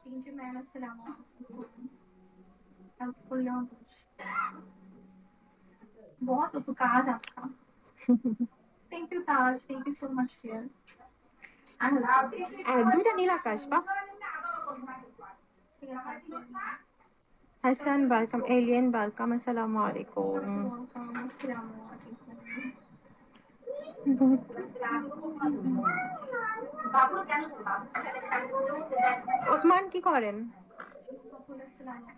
Thank you, ma'am. Assalamualaikum. Helpful language. बहुत उपकार आपका. Thank you, Taj. Thank you so much, dear. And দুইটা নীল আকাশ বা হাসান ওয়েলকাম এলিয়েন ওয়েলকাম আসসালামু আলাইকুম ওসমান কি করেন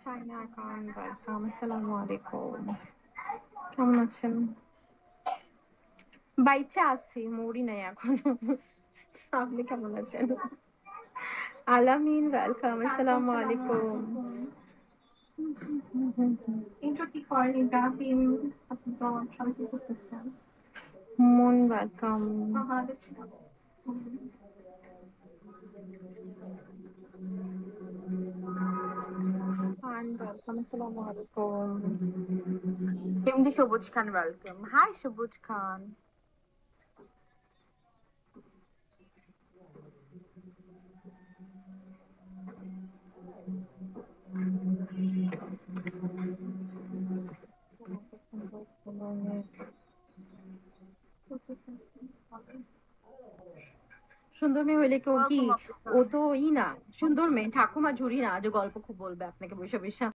সাইনা খান ওয়েলকাম আসসালামু আলাইকুম কেমন আছেন বাইচে আছি মরি নাই এখনো আপনি কেমন আছেন আলামিন ওয়েলকাম আসসালামু আলাইকুম intro কি করেন ইব্রাহিম আপনি তো সবাই কি করতেছেন মন ওয়েলকাম ওয়েলকাম আসসালামু আলাইকুম এমডি সবুজ খান ওয়েলকাম হাই সবুজ খান সুন্দর মেয়ে হইলে কেউ কি ও তো ই না সুন্দর মেয়ে ঠাকুমা ঝুরি না যে গল্প খুব বলবে আপনাকে বসে বসে